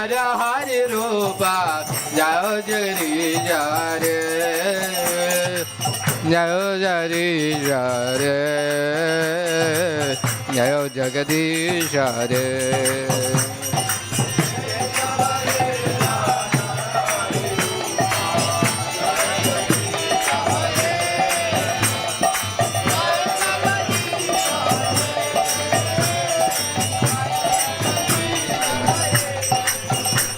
Nara Hari Rupa Jao Jari Jare Jao Jari Jare Jao Jagadish Hare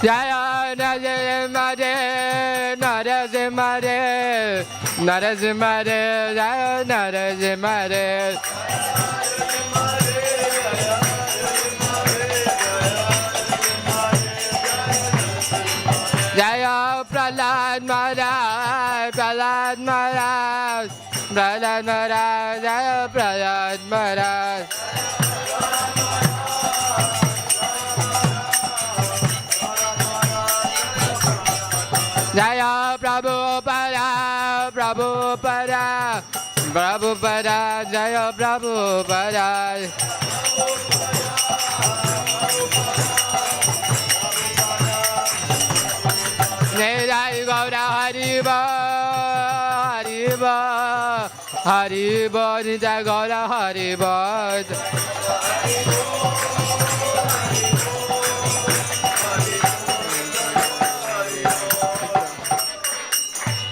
Jaya Narasimhare, Narasimhare, Narasimhare, Jaya Narasimhare. Jaya Prahlad Maharaj, Prahlad Maharaj, Prahlad Maharaj, Jaya Prahlad Maharaj. Jaya Prabhupada, Prabhupada, Prabhupada, Jaya Prabhupada. Jai Gaura Haribo, Haribo, Haribo, Jai Gaura Haribo.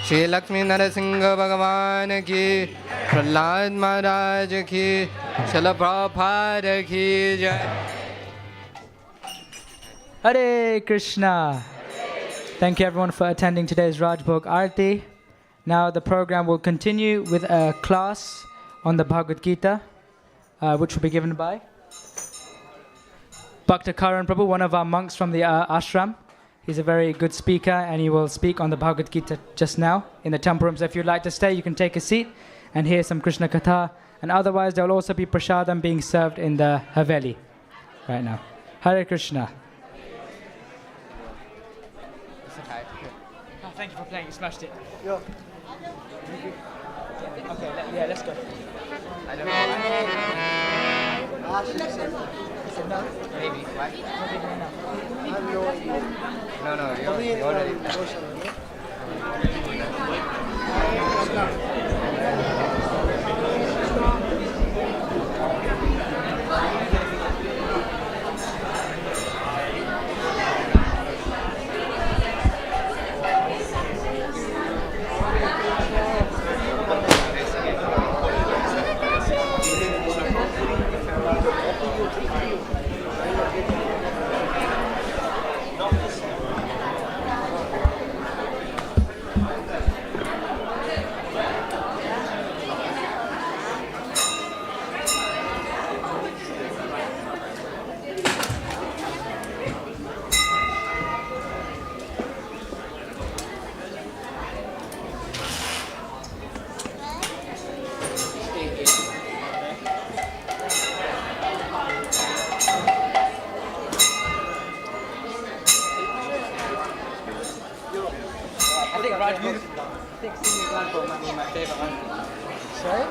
Shri Lakshmi Narasingha Bhagavan ki, Prahlad Maharaj ki, Srila Prabhupada ki jai. Hare Krishna. Thank you everyone for attending today's Rajbhog Aarti. Now the program will continue with a class on the Bhagavad Gita, which will be given by Bhakta Karan Prabhu, one of our monks from the ashram. He's a very good speaker and he will speak on the Bhagavad Gita just now in the temple room. So if you'd like to stay, you can take a seat and hear some Krishna Katha. And otherwise, there will also be prasadam being served in the Haveli right now. Hare Krishna. Oh, thank you for playing. You smashed it. Yeah. Okay, let's go. I don't know. No? Maybe. Why? No, you're already. My favorite one. Sorry?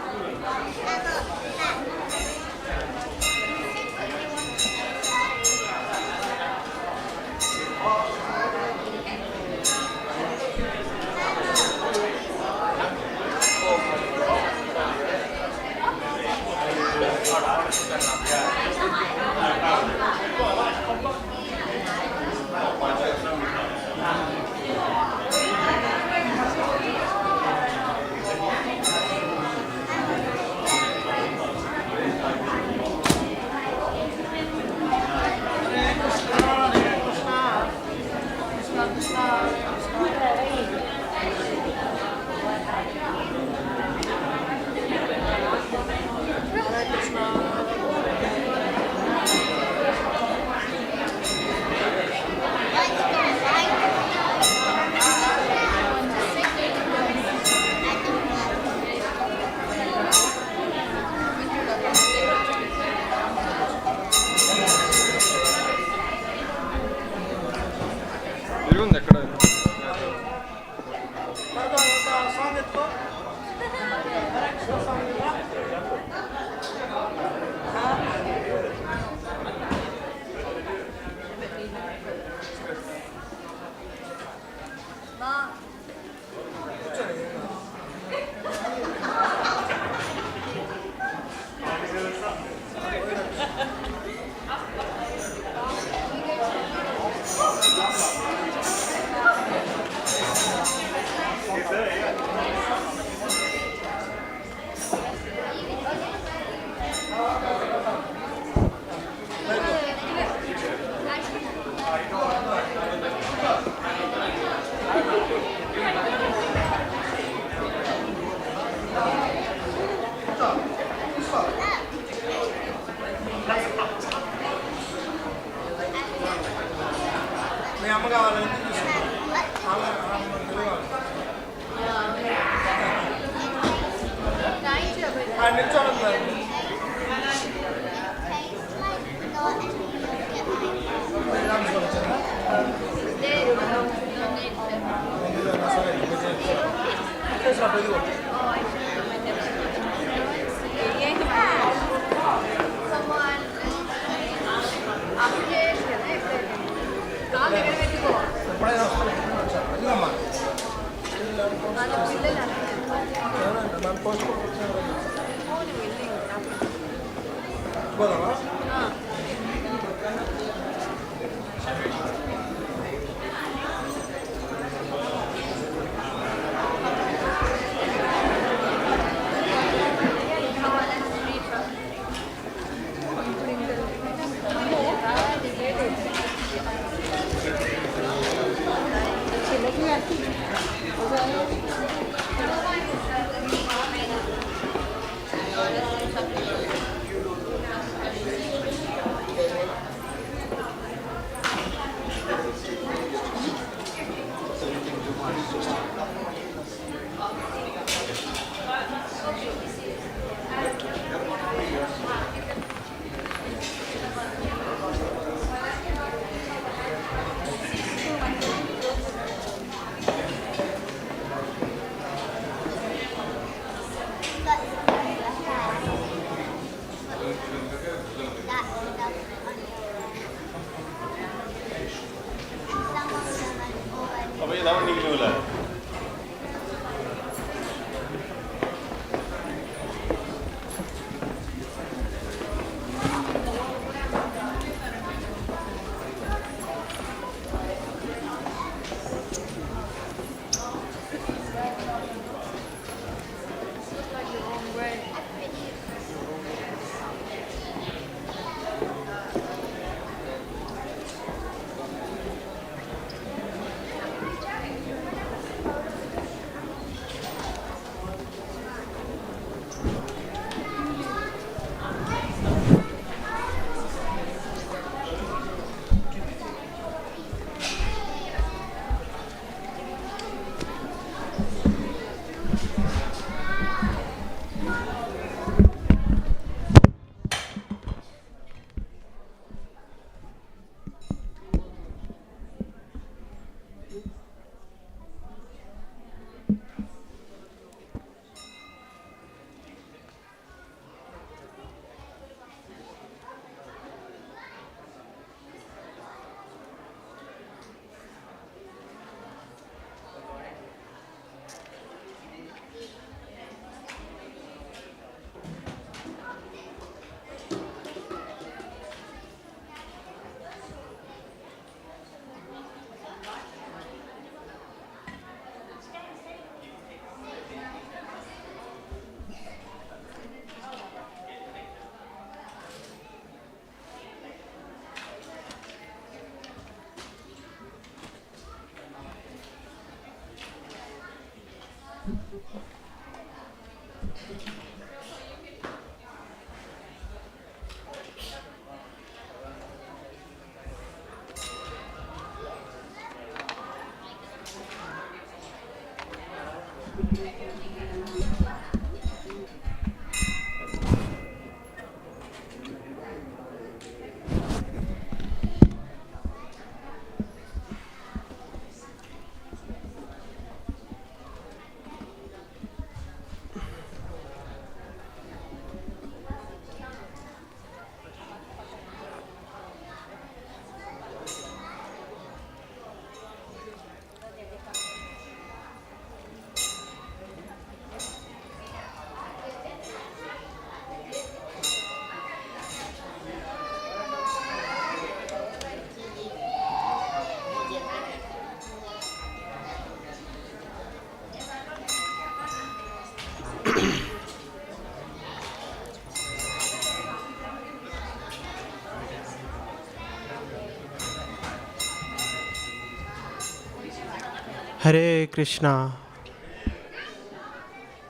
Hare Krishna,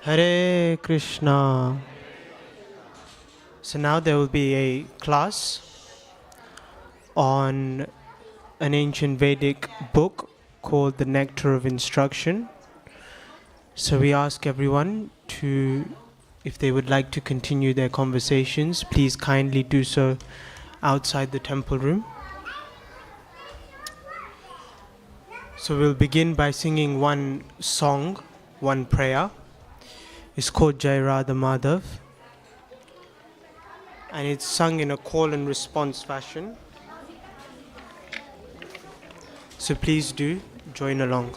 Hare Krishna. So now there will be a class on an ancient Vedic book called The Nectar of Instruction. So we ask everyone to, if they would like to continue their conversations, please kindly do so outside the temple room. So we'll begin by singing one song, one prayer. It's called Jai Radha Madhav, and it's sung in a call and response fashion. So please do join along.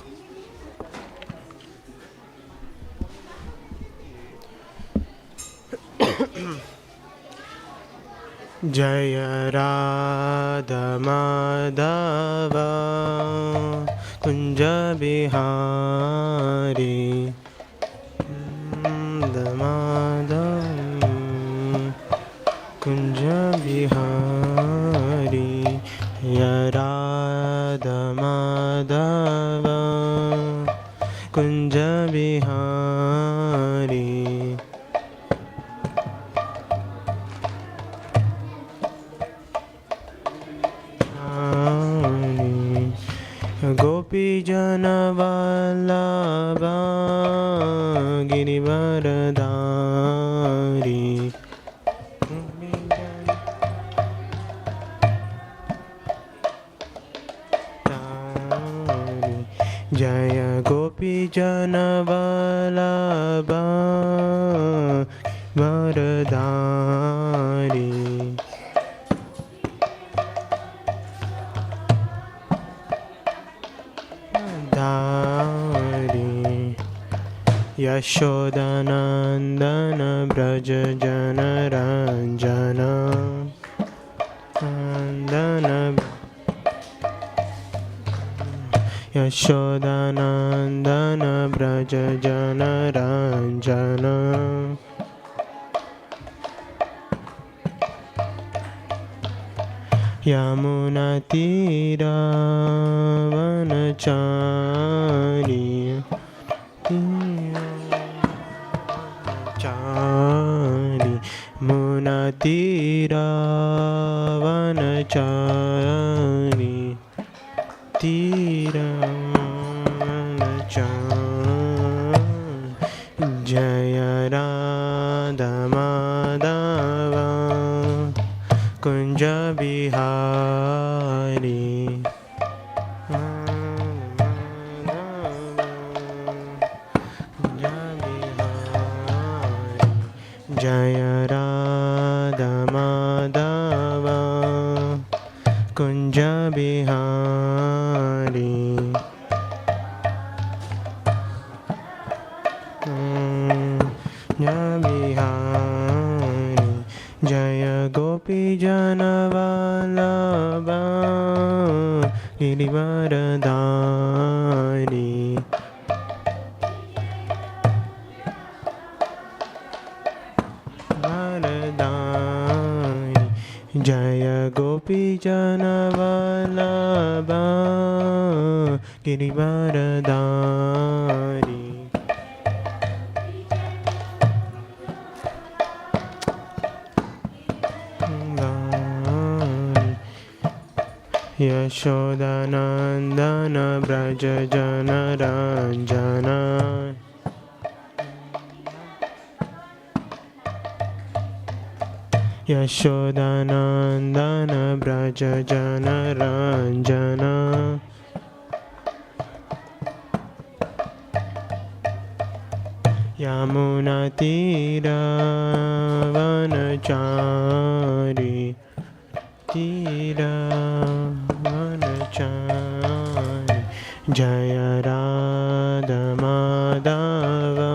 Jaya Radha Madhava Kunja Bihari Madhava Kunja Bihari Ya Radha Madhava Kunja Bihari Gopi Jana Vallabha Girivaradhari Jaya Gopi Jana Vallabha Varadhari Yashodanandana Braja Jana Ranjana Nandana Yashodanandana Braja Jana Ranjana Yamuna Tira Vanachari Chari Munatira Vanachari Tira Vanachari Jaya Radha Madhava Kunja Bihari Jaya Radha Madhava Kunja Bihari Kunja Bihari Jaya Gopi Jana Vallabha Girivaradhari Jaya Gopi Jana Vallabha Girivaradhari Yashodanandana Braja Jana Ranjana Yashodanandana Braja Jana Ranjana Yamuna Tira Vanachari Tira Vanachari Jaya Radha Madhava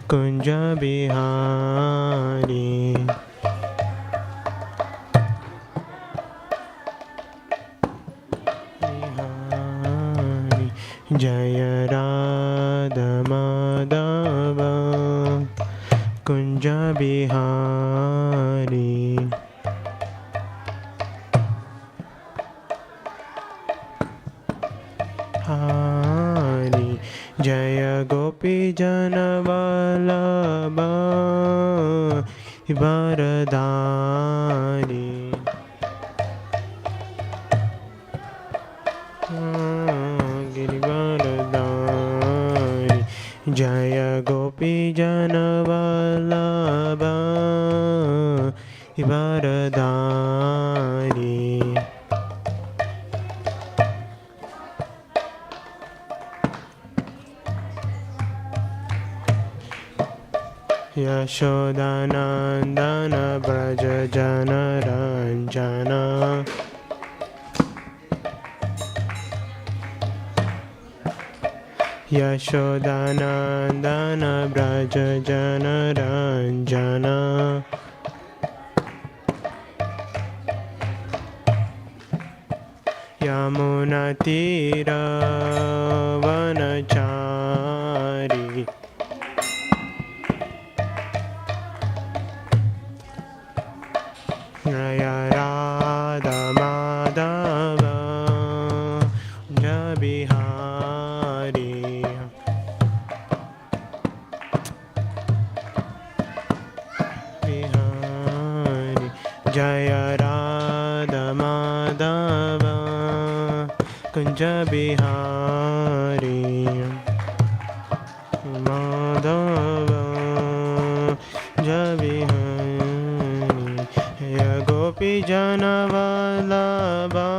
Kunja Bihari Jaya Radha Madhava Kunja Bihari Hari Jaya Gopi Jana Vallabha Varadhari गिरिवरदारि Jai Gopi जनवल्लभा वरदारि Yashodanandan Vraj जनरञ्जन Yashodanandan Vraj जनरञ्जन यमुनातीरवनचारि Radha Madhav Bihari Bihari Jai Radha Madhav Kunj Bihari Madhav Jai Bihari Gopi जनवल्लभा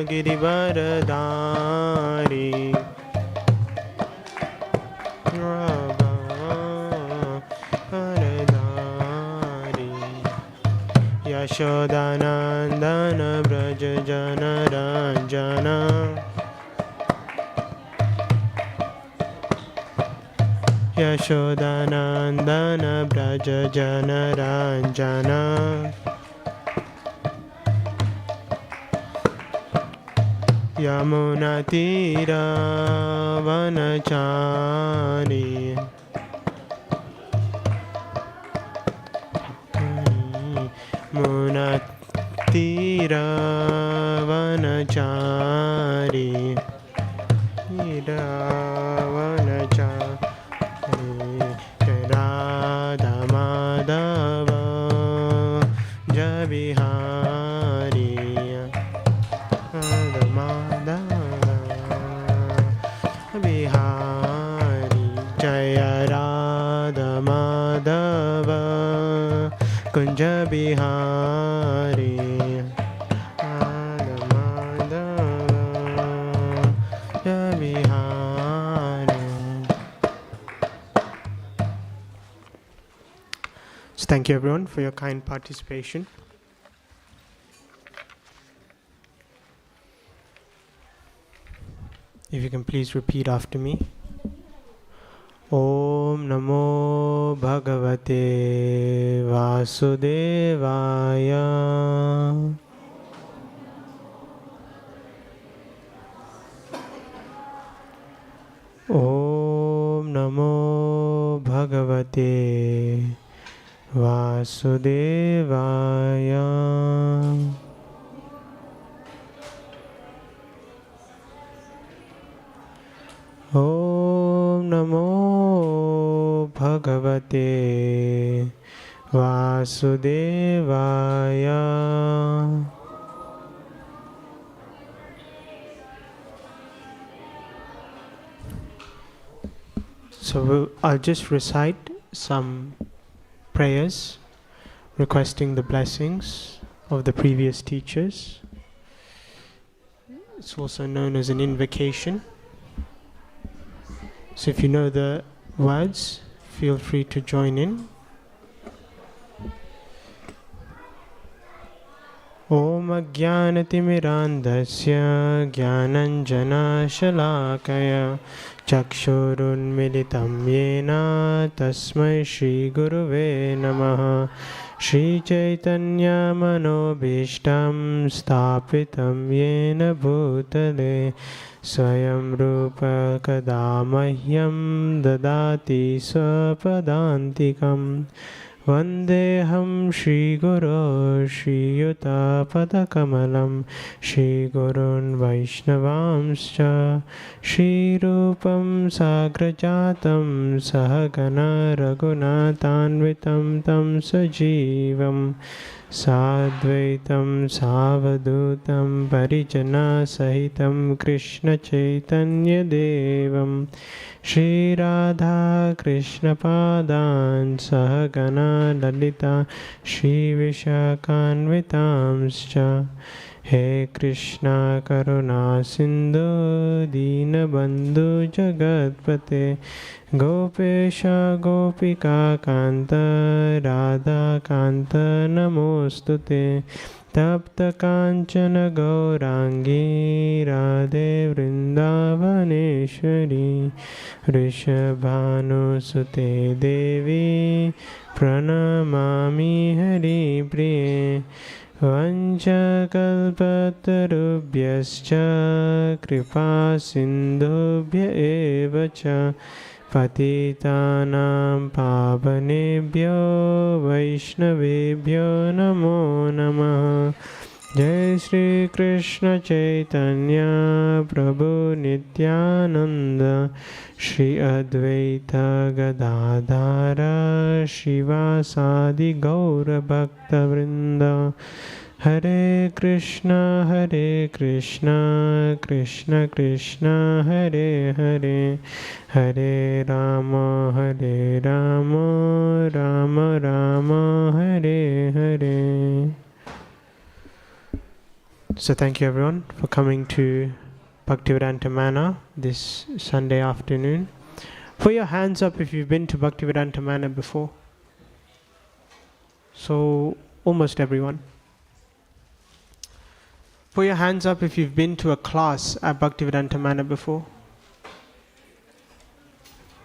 गिरिवरदारि वरदारि Yashodanandan Vraj जनरञ्जन Yashodanandan Vraj जनरञ्जन यमुनातीरवनचारि मुनातीरवनचारि Radha Madhav Jai Bihari Radha Madhav Bihari Jai Radha Madhav Kunj Bihari Radha Madhav Jai Bihari. So thank you everyone for your kind participation. If you can please repeat after me. Om Namo Bhagavate Vasudevaya. Om Namo Bhagavate Vasudevaya. Om Namo Bhagavate Vasudevaya. So I'll just recite some prayers requesting the blessings of the previous teachers. It's also known as an invocation. So if you know the words, feel free to join in. Om Ajnanatimirandasya Jnananjana Shalakaya Chakshurunmilitam Yena Tasmai Shri Guruve Namaha. Shri Chaitanya Manobhishtam Stapitam Yena Bhutale Swayam Rupa Kadamahyam Dadati Swapadantikam. Vandeham Shri Guru Shri Yuta Padakamalam Shri Gurun Vaishnavamscha Shri Rupam Sagrajatam Sahagana Raghunathanvitam Tam Sajivam Sadvaitam Savadutam Parijana Sahitam Krishna Chaitanya Devam Shri Radha Krishna Padan Sahagana Lalita Shri Vishakanvitamscha He Krishna Karuna Sindhu Dinabandhu Jagatpate Gopesha Gopika Kanta Radha Kanta Namostute Tapta Kanchana Gaurangi Radhe Vrindavaneshwari Rishabhanu Sute Devi Pranamami Hari Priye Vanchakalpatarubhyascha Kripa Sindhubhya Evacha Patitanam Pavanebhyo Vaishnavebhyo Namo Namaha Jai Shri Krishna Chaitanya Prabhu Nityananda Shri Advaita Gadadhara Shivasadi Gaura Bhakta Vrinda Hare Krishna Krishna Krishna Hare Hare Hare Rama Rama Rama Hare Hare. So thank you everyone for coming to Bhaktivedanta Manor this Sunday afternoon. Put your hands up if you've been to Bhaktivedanta Manor before. So almost everyone. Put your hands up if you've been to a class at Bhaktivedanta Manor before.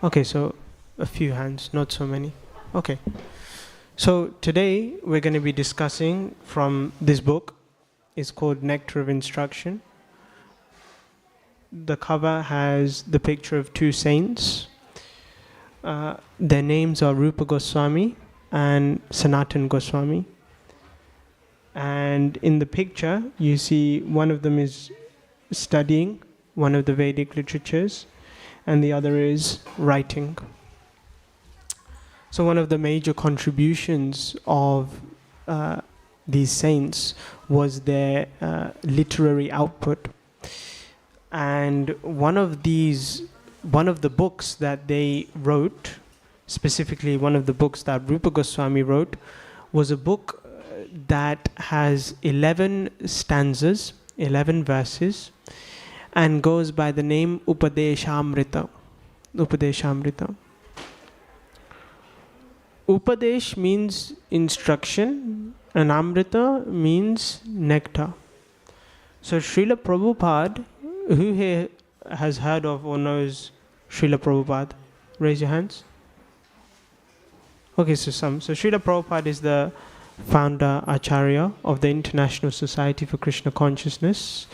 Okay, so a few hands, not so many. Okay. So today we're going to be discussing from this book. It's called Nectar of Instruction. The cover has the picture of two saints. Their names are Rupa Goswami and Sanatan Goswami. And in the picture, you see one of them is studying one of the Vedic literatures, and the other is writing. So one of the major contributions of these saints was their literary output. And one of the books that they wrote, specifically one of the books that Rupa Goswami wrote, was a book that has 11 stanzas, 11 verses, and goes by the name Upadeshamrita. Upadeshamrita. Upadesh means instruction, and Amrita means nectar. So Srila Prabhupada, who here has heard of or knows Srila Prabhupada? Raise your hands. Okay, so some. So Srila Prabhupada is the founder Acharya of the International Society for Krishna Consciousness,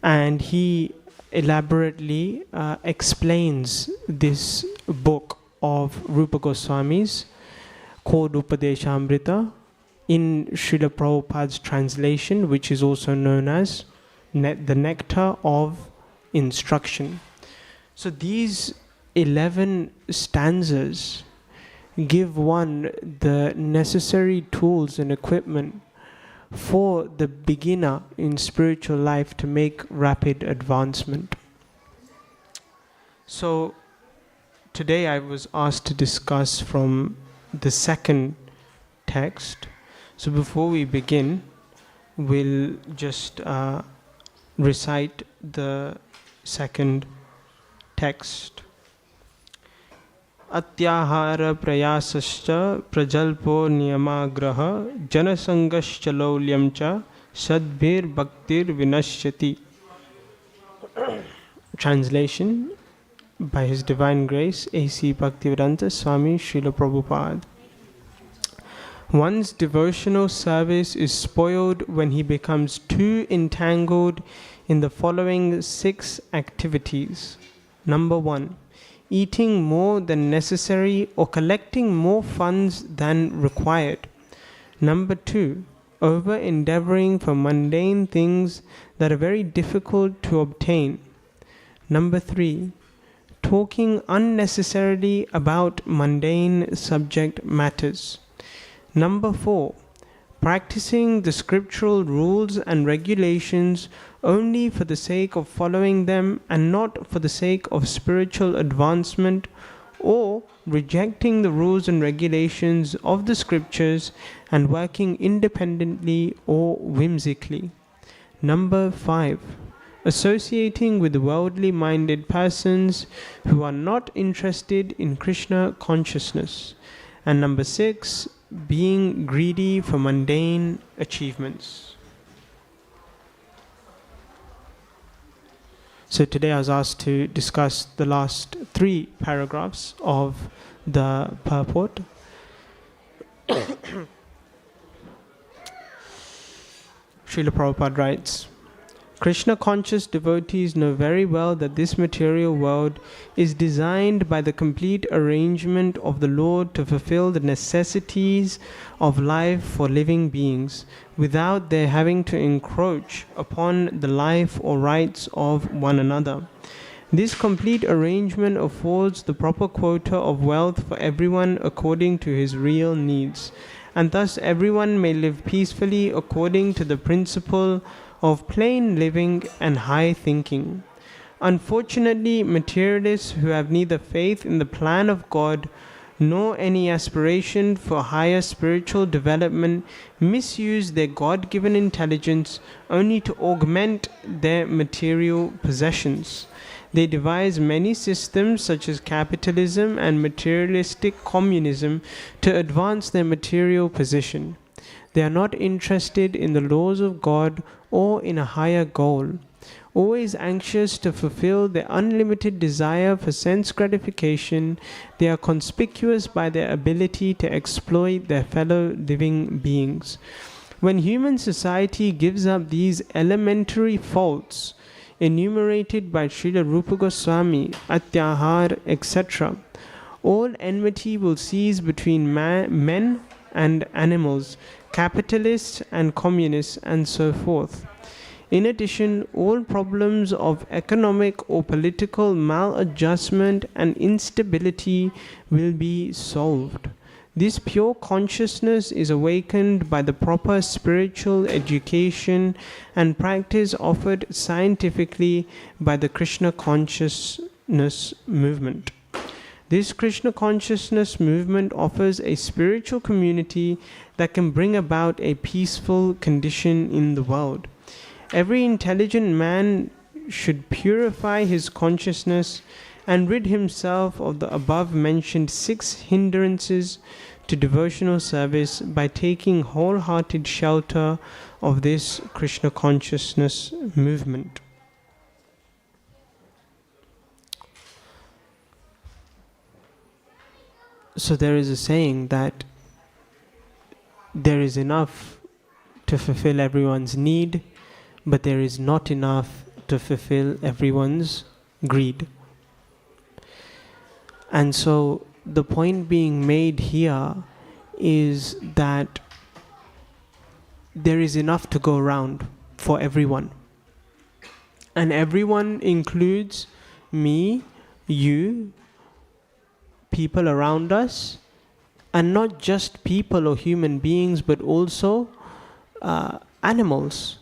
and he elaborately explains this book of Rupa Goswami's called Upadeshamrita in Srila Prabhupada's translation, which is also known as the Nectar of Instruction. So these 11 stanzas give one the necessary tools and equipment for the beginner in spiritual life to make rapid advancement. So today I was asked to discuss from the second text. So before we begin, we'll just recite the second text. Atyahara prayasascha prajalpo niyamagraha janasangascha laulyamcha sadbhir bhaktir vinashyati. Translation by His Divine Grace, A.C. Bhaktivedanta Swami Srila Prabhupada. One's devotional service is spoiled when he becomes too entangled in the following 6 activities. Number 1, eating more than necessary or collecting more funds than required. Number 2, over-endeavoring for mundane things that are very difficult to obtain. Number 3, talking unnecessarily about mundane subject matters. Number 4, practicing the scriptural rules and regulations only for the sake of following them and not for the sake of spiritual advancement, or rejecting the rules and regulations of the scriptures and working independently or whimsically. Number 5. Associating with worldly minded persons who are not interested in Krishna consciousness. And number 6, being greedy for mundane achievements. So today I was asked to discuss the last 3 paragraphs of the purport. Srila Prabhupada writes, Krishna-conscious devotees know very well that this material world is designed by the complete arrangement of the Lord to fulfill the necessities of life for living beings, without their having to encroach upon the life or rights of one another. This complete arrangement affords the proper quota of wealth for everyone according to his real needs, and thus everyone may live peacefully according to the principle of plain living and high thinking. Unfortunately, materialists who have neither faith in the plan of God nor any aspiration for higher spiritual development misuse their God-given intelligence only to augment their material possessions. They devise many systems such as capitalism and materialistic communism to advance their material position. They are not interested in the laws of God or in a higher goal. Always anxious to fulfill their unlimited desire for sense gratification, they are conspicuous by their ability to exploit their fellow living beings. When human society gives up these elementary faults enumerated by Srila Rupa Goswami, Atyahar, etc., all enmity will cease between men and animals, capitalists and communists, and so forth. In addition, all problems of economic or political maladjustment and instability will be solved. This pure consciousness is awakened by the proper spiritual education and practice offered scientifically by the Krishna consciousness movement. This Krishna consciousness movement offers a spiritual community that can bring about a peaceful condition in the world. Every intelligent man should purify his consciousness and rid himself of the above mentioned 6 hindrances to devotional service by taking wholehearted shelter of this Krishna consciousness movement. So there is a saying that there is enough to fulfill everyone's need, but there is not enough to fulfill everyone's greed. And so the point being made here is that there is enough to go around for everyone. And everyone includes me, you, people around us, and not just people or human beings, but also animals,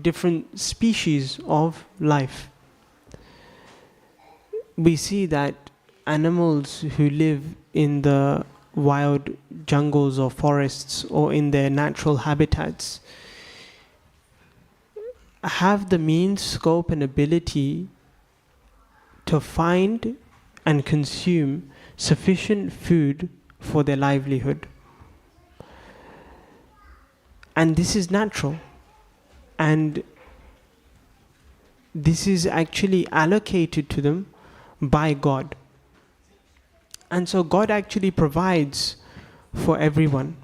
different species of life. We see that animals who live in the wild jungles or forests or in their natural habitats have the means, scope and ability to find and consume sufficient food for their livelihood. And this is natural. And this is actually allocated to them by God. And so God actually provides for everyone.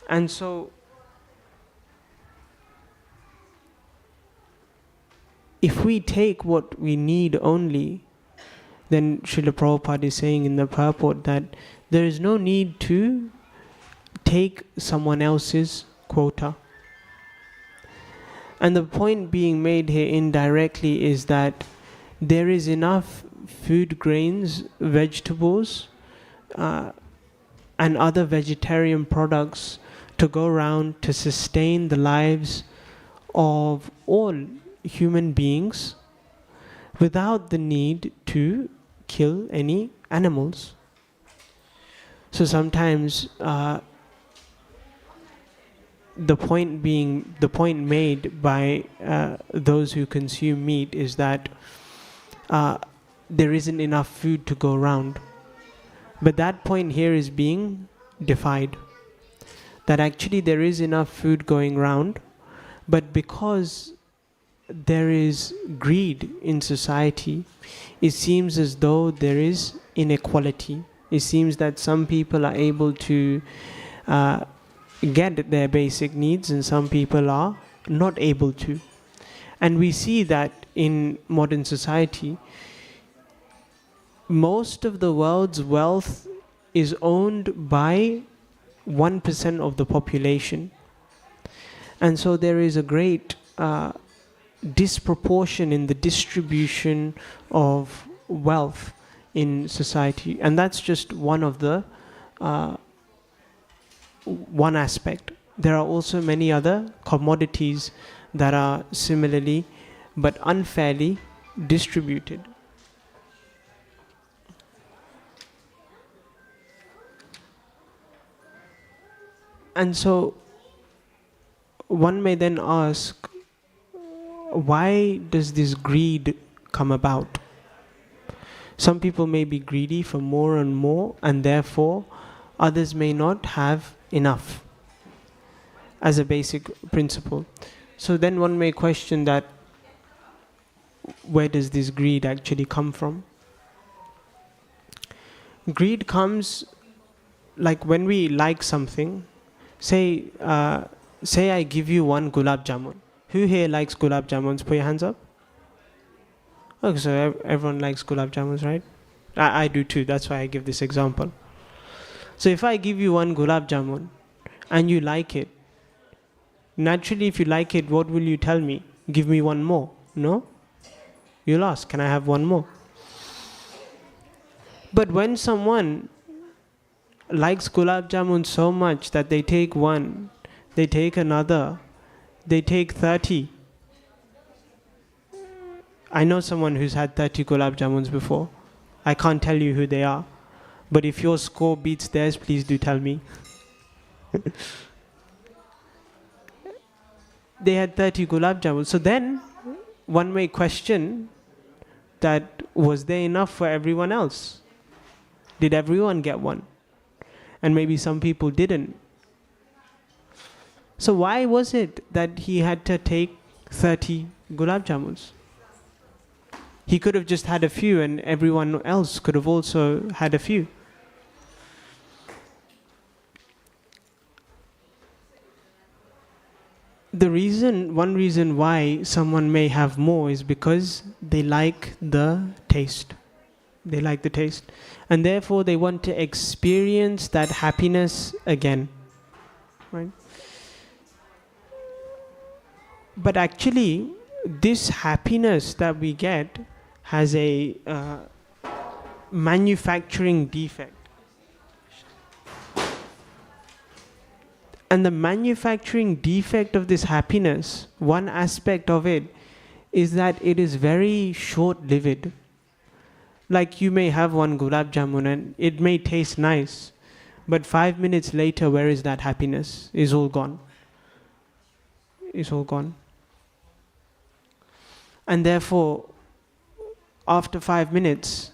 And so if we take what we need only, then Srila Prabhupada is saying in the purport that there is no need to take someone else's quota. And the point being made here indirectly is that there is enough food grains, vegetables, and and other vegetarian products to go around to sustain the lives of all human beings without the need to kill any animals. So sometimes the point made by those who consume meat is that there isn't enough food to go around. But that point here is being defied. That actually there is enough food going around, but because there is greed in society, it seems as though there is inequality. It seems that some people are able to get their basic needs and some people are not able to. And we see that in modern society, most of the world's wealth is owned by 1% of the population. And so there is a great disproportion in the distribution of wealth in society. And that's just one of the one aspect. There are also many other commodities that are similarly but unfairly distributed. And so one may then ask, why does this greed come about? Some people may be greedy for more and more, and therefore others may not have enough as a basic principle. So then one may question that, where does this greed actually come from? Greed comes like when we like something. Say I give you one gulab jamun. Who here likes gulab jamuns? Put your hands up. Okay, so everyone likes gulab jamuns, right? I do too. That's why I give this example. So if I give you one gulab jamun and you like it, naturally if you like it, what will you tell me? Give me one more. No? You'll ask, can I have one more? But when someone likes gulab jamun so much that they take one, they take another, they take 30. I know someone who's had 30 gulab jamuns before. I can't tell you who they are. But if your score beats theirs, please do tell me. They had 30 gulab jamuns. So then one may question that, was there enough for everyone else? Did everyone get one? And maybe some people didn't. So why was it that he had to take 30 gulab jamuns? He could have just had a few and everyone else could have also had a few. One reason why someone may have more is because they like the taste. They like the taste. And therefore they want to experience that happiness again. Right? But actually, this happiness that we get has a manufacturing defect. And the manufacturing defect of this happiness, one aspect of it, is that it is very short-lived. Like you may have one gulab jamun and it may taste nice, but 5 minutes later, where is that happiness? It's all gone. It's all gone. And therefore, after 5 minutes,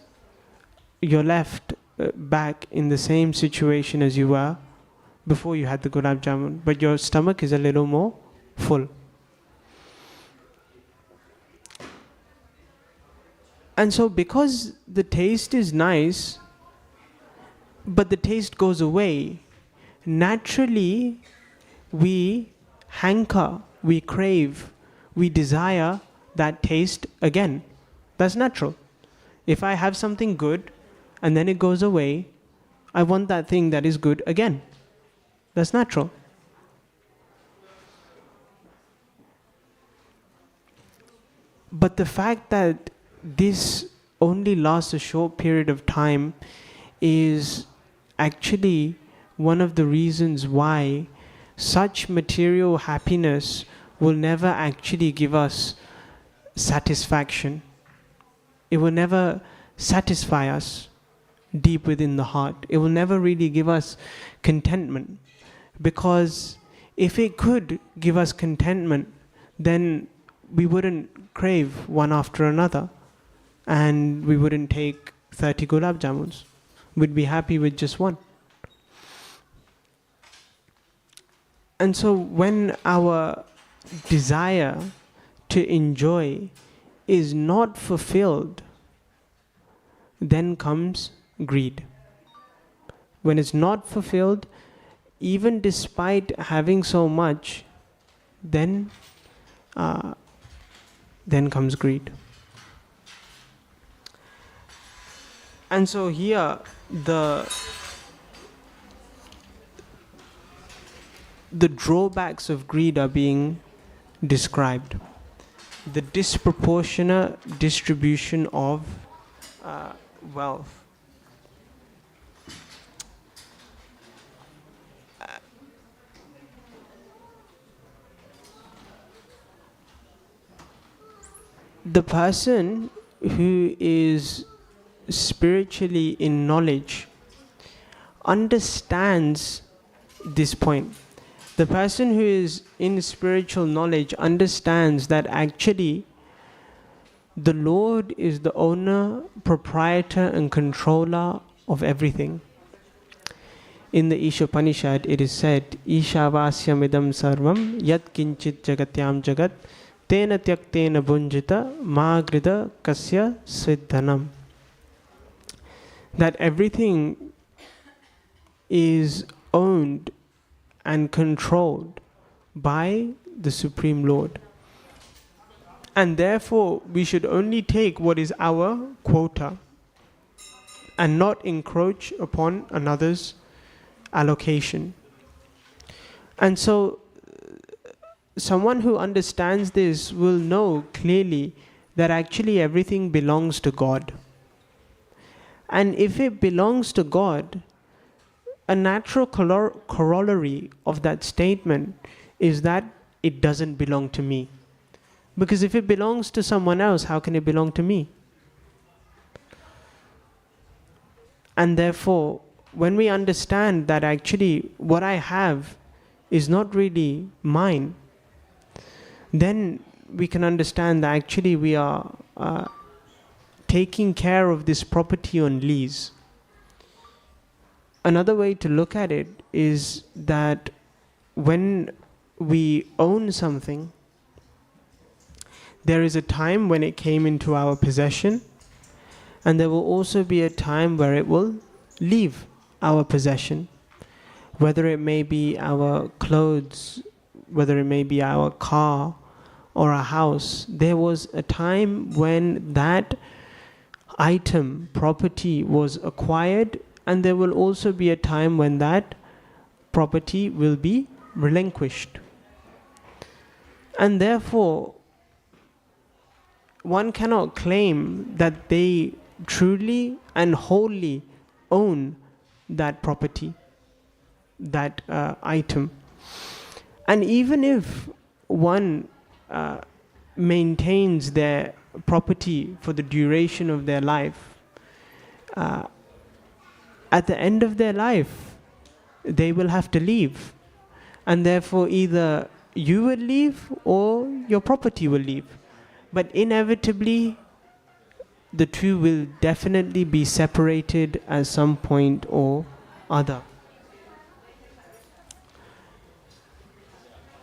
you're left back in the same situation as you were before you had the gulab jamun, but your stomach is a little more full. And so because the taste is nice, but the taste goes away, naturally we hanker, we crave, we desire that taste again. That's natural. If I have something good and then it goes away, I want that thing that is good again. That's natural. But the fact that this only lasts a short period of time is actually one of the reasons why such material happiness will never actually give us satisfaction. It will never satisfy us deep within the heart. It will never really give us contentment. Because if it could give us contentment, then we wouldn't crave one after another. And we wouldn't take 30 gulab jamuns. We'd be happy with just one. And so when our desire to enjoy is not fulfilled, then comes greed. When it's not fulfilled, even despite having so much, then comes greed. And so here the drawbacks of greed are being described. The disproportionate distribution of wealth. The person who is spiritually in knowledge understands this point. The person who is in spiritual knowledge understands that actually the Lord is the owner, proprietor and controller of everything. In the Ishopanishad it is said, Ishavasyam idam sarvam yat kinchit jagatyam jagat tena tyaktena bunjita magrida kasya siddhanam. That everything is owned and controlled by the Supreme Lord. And therefore, we should only take what is our quota and not encroach upon another's allocation. And so, someone who understands this will know clearly that actually everything belongs to God. And if it belongs to God, a natural corollary of that statement is that it doesn't belong to me. Because if it belongs to someone else, how can it belong to me? And therefore, when we understand that actually what I have is not really mine, then we can understand that actually we are taking care of this property on lease. Another way to look at it is that when we own something, there is a time when it came into our possession, and there will also be a time where it will leave our possession. Whether it may be our clothes, whether it may be our car or a house, there was a time when that item, property was acquired, and there will also be a time when that property will be relinquished. And therefore, one cannot claim that they truly and wholly own that property, that item. And even if one maintains their property for the duration of their life, at the end of their life, they will have to leave. And therefore, either you will leave or your property will leave. But inevitably, the two will definitely be separated at some point or other.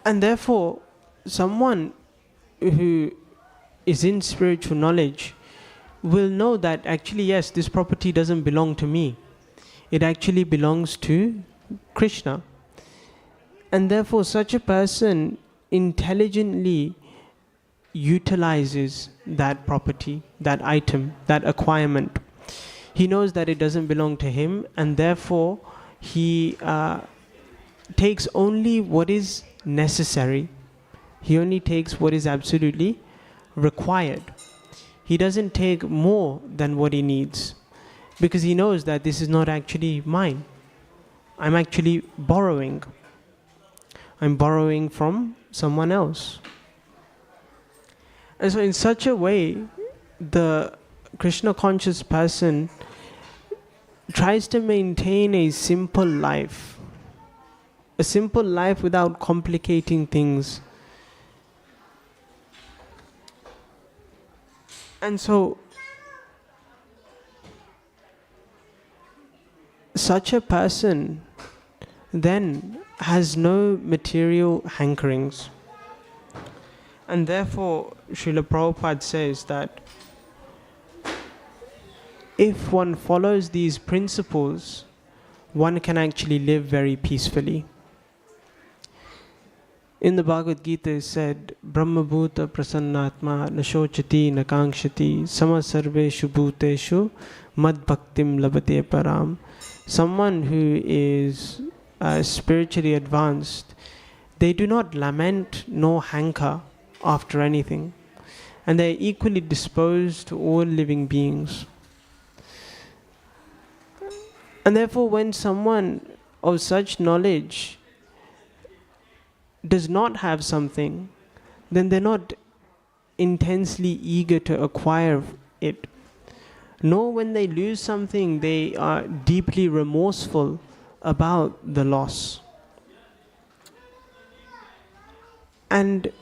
And therefore, someone who is in spiritual knowledge will know that actually, yes, this property doesn't belong to me. It actually belongs to Krishna. And therefore, such a person intelligently utilizes that property, that item, that acquirement. He knows that it doesn't belong to him, and therefore he takes only what is necessary. He only takes what is absolutely required. He doesn't take more than what he needs, because he knows that this is not actually mine. I'm actually borrowing. I'm borrowing from someone else. And so in such a way, the Krishna conscious person tries to maintain a simple life without complicating things. And so such a person then has no material hankerings. And therefore, Srila Prabhupada says that if one follows these principles, one can actually live very peacefully. In the Bhagavad Gita it said, Brahma Bhuta Prasannatma Nashochati Nakangshati Samasarveshu Bhuteshu Mad Bhaktim Labate Param. Someone who is spiritually advanced, they do not lament nor hanker after anything, and they are equally disposed to all living beings. And therefore, when someone of such knowledge does not have something, then they're not intensely eager to acquire it. Nor when they lose something, they are deeply remorseful about the loss. And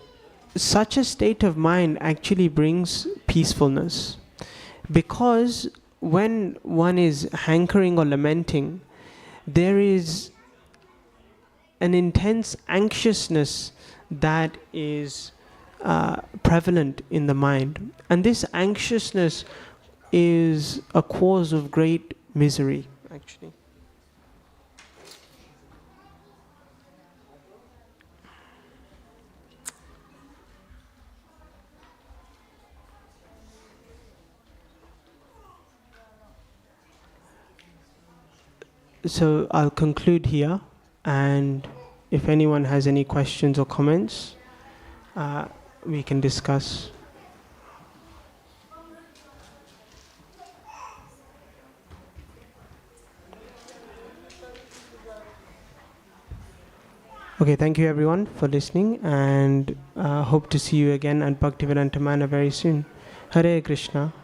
such a state of mind actually brings peacefulness, because when one is hankering or lamenting, there is an intense anxiousness that is prevalent in the mind. And this anxiousness is a cause of great misery, actually. So I'll conclude here, and if anyone has any questions or comments, we can discuss. Okay, thank you everyone for listening, and hope to see you again at Bhaktivedanta Manor very soon. Hare Krishna.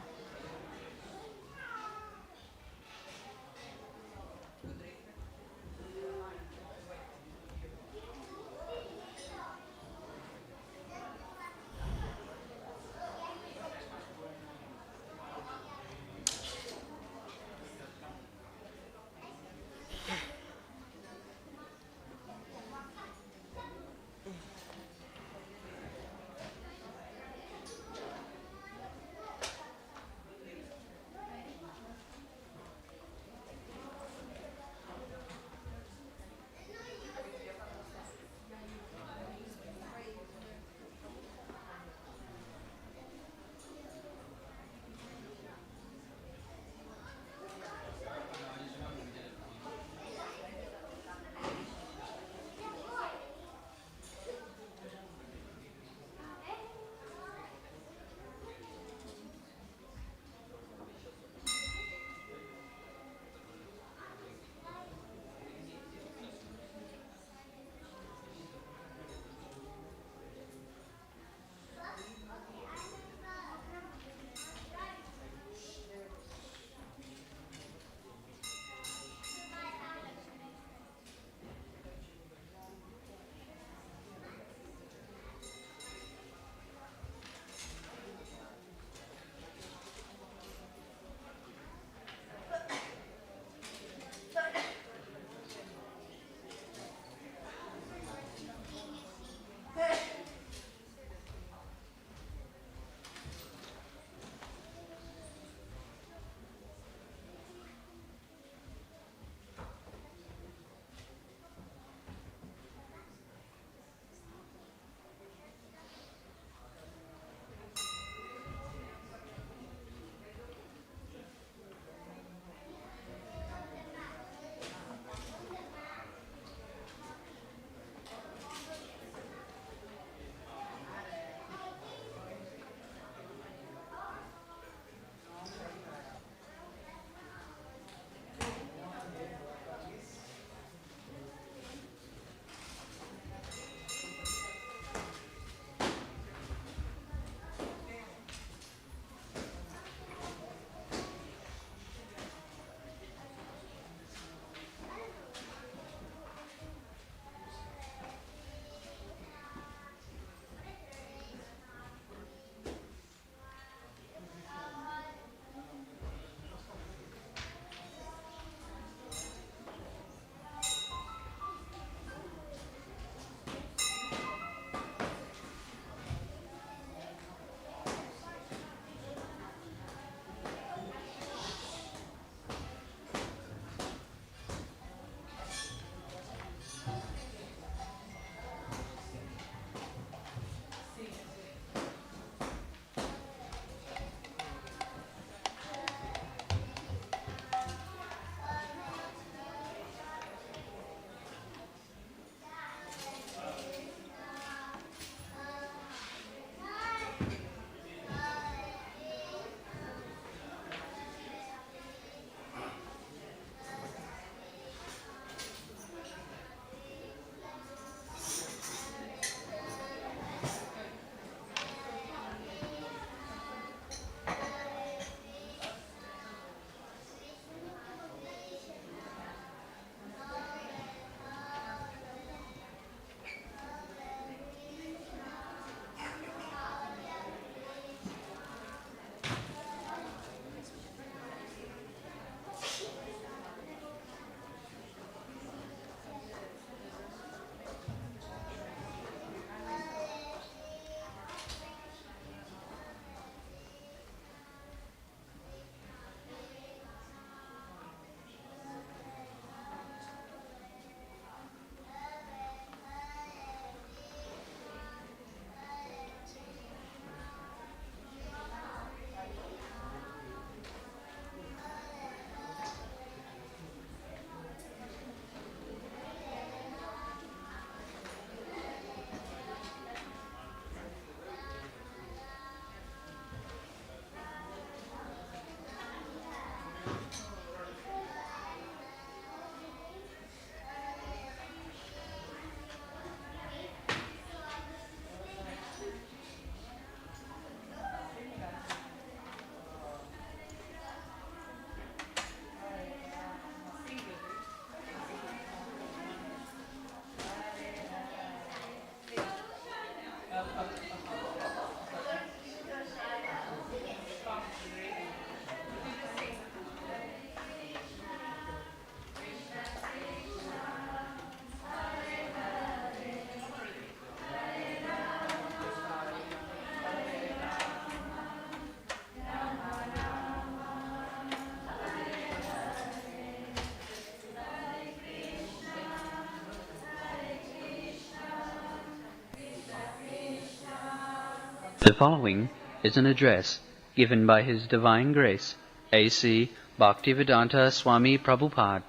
The following is an address given by His Divine Grace, A.C. Bhaktivedanta Swami Prabhupada,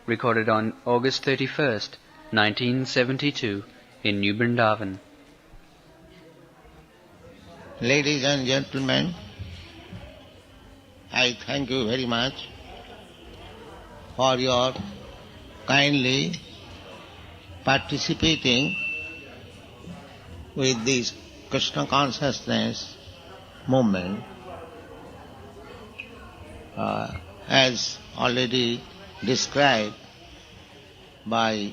recorded on August 31st, 1972, in New Vrindavan. Ladies and gentlemen, I thank you very much for your kindly participating with this Krishna consciousness movement. As already described by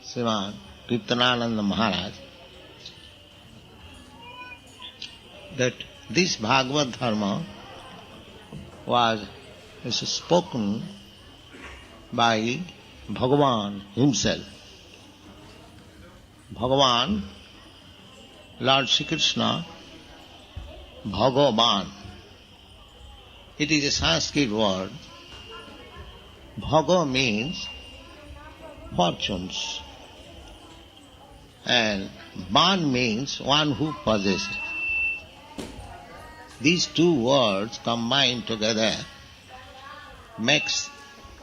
Sriman Kirtanananda Maharaj, that this Bhagavad Dharma was spoken by Bhagavan himself. Bhagavan, Lord Sri Krishna, Bhagavan. It is a Sanskrit word. Bhaga means fortunes, and Ban means one who possesses. These two words combined together makes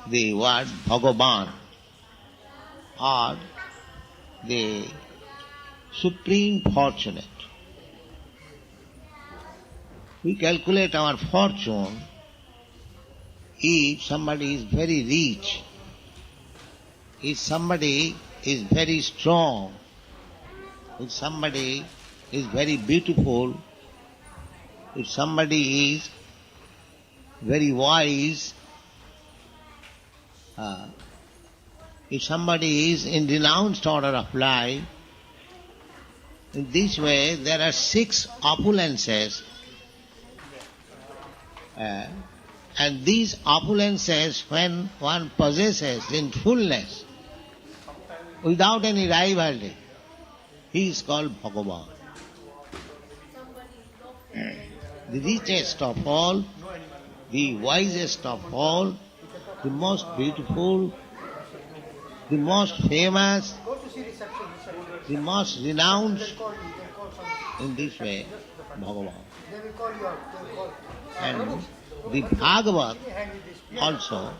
the word Bhagavan, or the supreme fortunate. We calculate our fortune if somebody is very rich, if somebody is very strong, if somebody is very beautiful, if somebody is very wise, if somebody is in renounced order of life. In this way there are 6 opulences, and these opulences, when one possesses in fullness, without any rivalry, he is called Bhagavan. The richest of all, the wisest of all, the most beautiful, the most famous, the most renowned, in this way, Bhagavan. And the Bhagavad also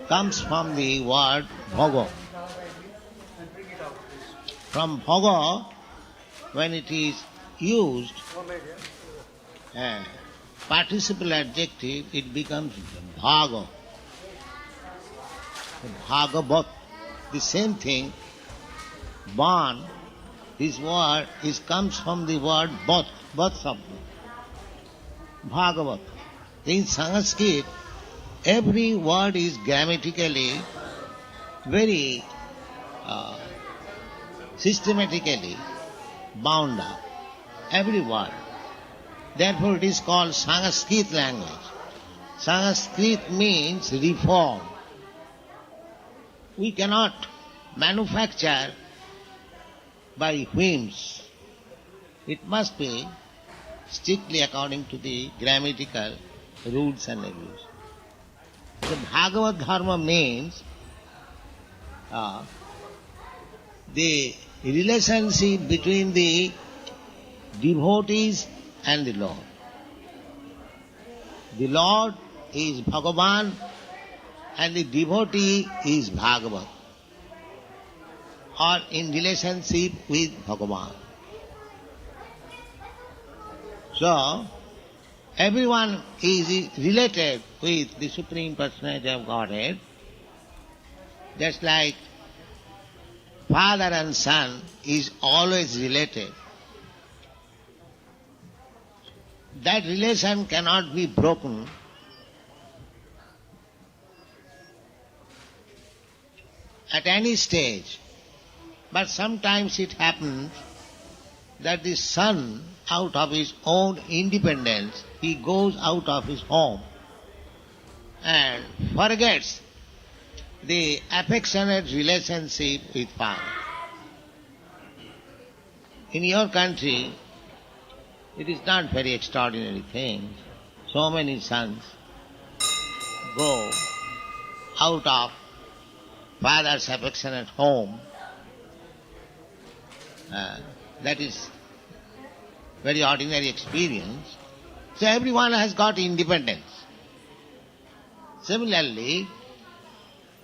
comes from the word Bhaga. From Bhaga, when it is used participle adjective, it becomes bhaga. Bhagavat. The same thing, ban, this word comes from the word bat sabda. Bhagavat. In Sanskrit, every word is grammatically very systematically bound up. Every word. Therefore it is called Sanskrit language. Sanskrit means reform. We cannot manufacture by whims. It must be strictly according to the grammatical rules and regulations. The Bhagavad Dharma means the relationship between the devotees and the Lord. The Lord is Bhagavan and the devotee is Bhagavat, or in relationship with Bhagavan. So, everyone is related with the Supreme Personality of Godhead, just like father and son is always related. That relation cannot be broken at any stage. But sometimes it happens that the son, out of his own independence, he goes out of his home and forgets the affectionate relationship with father. In your country, it is not very extraordinary thing. So many sons go out of father's affectionate home. That is very ordinary experience. So everyone has got independence. Similarly,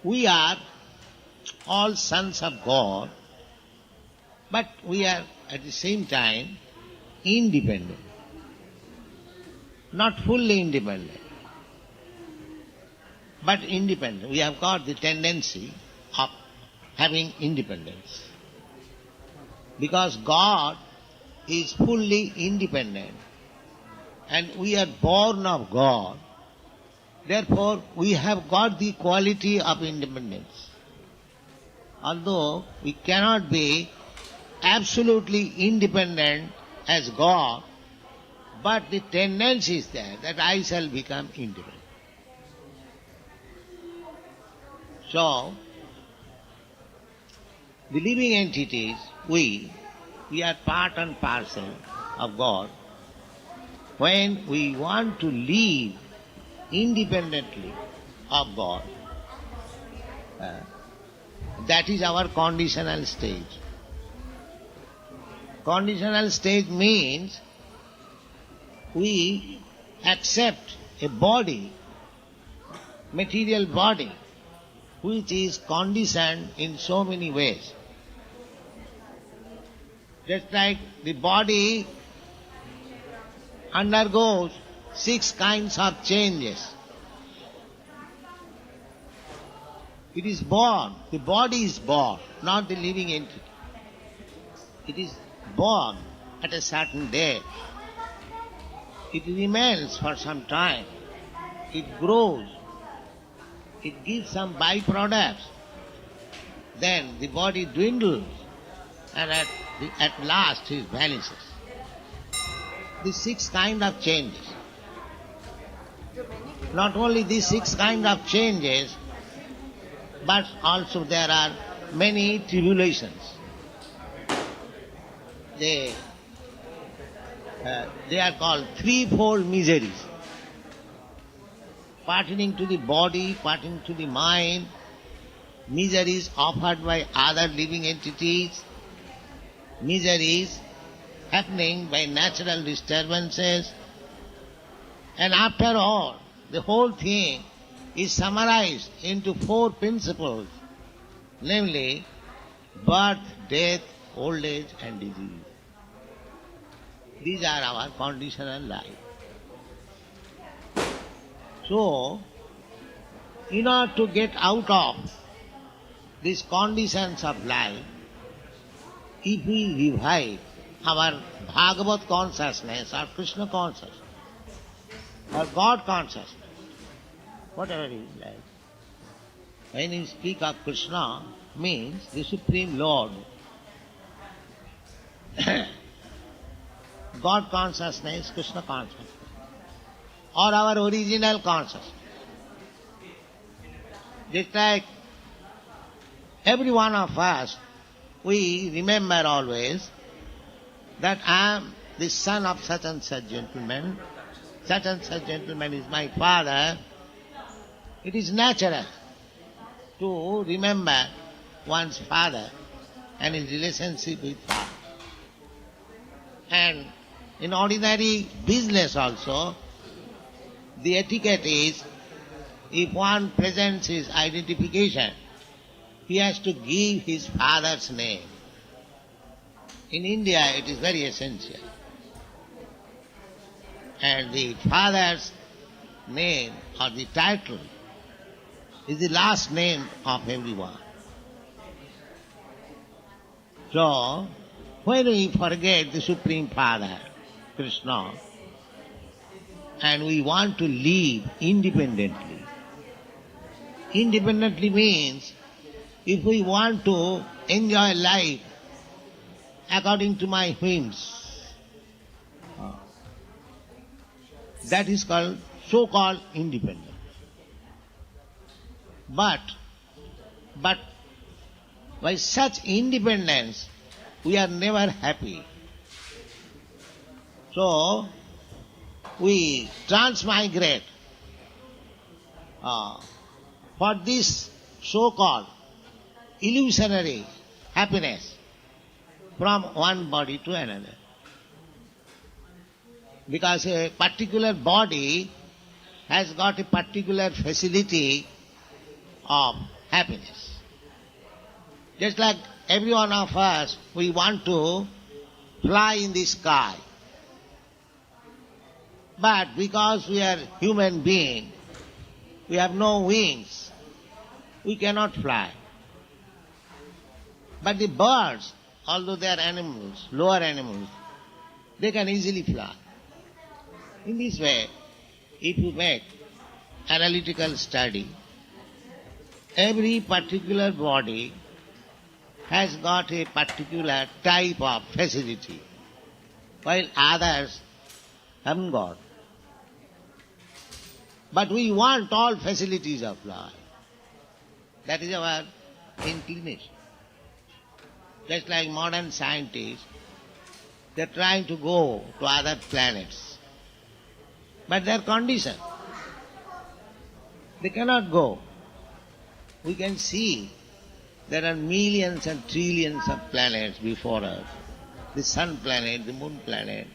we are all sons of God, but we are at the same time independent. Not fully independent, but independent. We have got the tendency of having independence. Because God is fully independent and we are born of God, therefore we have got the quality of independence. Although we cannot be absolutely independent as God, but the tendency is there that I shall become independent. So, the living entities, we are part and parcel of God. When we want to live independently of God, that is our conditional stage. Conditional stage means we accept a body, material body, which is conditioned in so many ways. Just like the body undergoes 6 kinds of changes. It is born, the body is born, not the living entity. It is born at a certain date. It remains for some time. It grows. It gives some byproducts. Then the body dwindles and at last it vanishes. The 6 kind of changes. Not only these 6 kind of changes, but also there are many tribulations. They are called threefold miseries, pertaining to the body, pertaining to the mind, miseries offered by other living entities, miseries happening by natural disturbances, and after all, the whole thing is summarized into 4 principles, namely birth, death, old age and disease. These are our conditional life. So, in order to get out of these conditions of life, if we revive our Bhagavad consciousness or Krishna consciousness or God consciousness, whatever it is like, when you speak of Krishna, means the Supreme Lord. God consciousness, Krishna consciousness, or our original consciousness. Just like every one of us, we remember always that I am the son of such and such gentleman is my father. It is natural to remember one's father and his relationship with father. And in ordinary business also, the etiquette is, if one presents his identification, he has to give his father's name. In India it is very essential. And the father's name or the title is the last name of everyone. So, when we forget the Supreme Father, Krishna, and we want to live independently. Independently means, if we want to enjoy life according to my whims, that is called so-called independence. But by such independence, we are never happy. So, we transmigrate for this so-called illusionary happiness from one body to another. Because a particular body has got a particular facility of happiness. Just like every one of us, we want to fly in the sky. But because we are human beings, we have no wings, we cannot fly. But the birds, although they are animals, lower animals, they can easily fly. In this way, if you make analytical study, every particular body has got a particular type of facility, while others haven't got. But we want all facilities of life. That is our inclination. Just like modern scientists, they are trying to go to other planets. But they are conditioned. They cannot go. We can see there are millions and trillions of planets before us. The sun planet, the moon planet,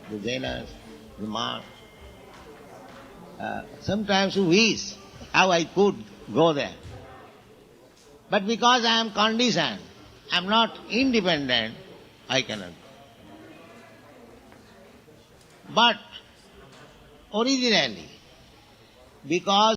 the Venus, the Mars. Sometimes we wish how I could go there. But because I am conditioned, I am not independent, I cannot go. But originally, because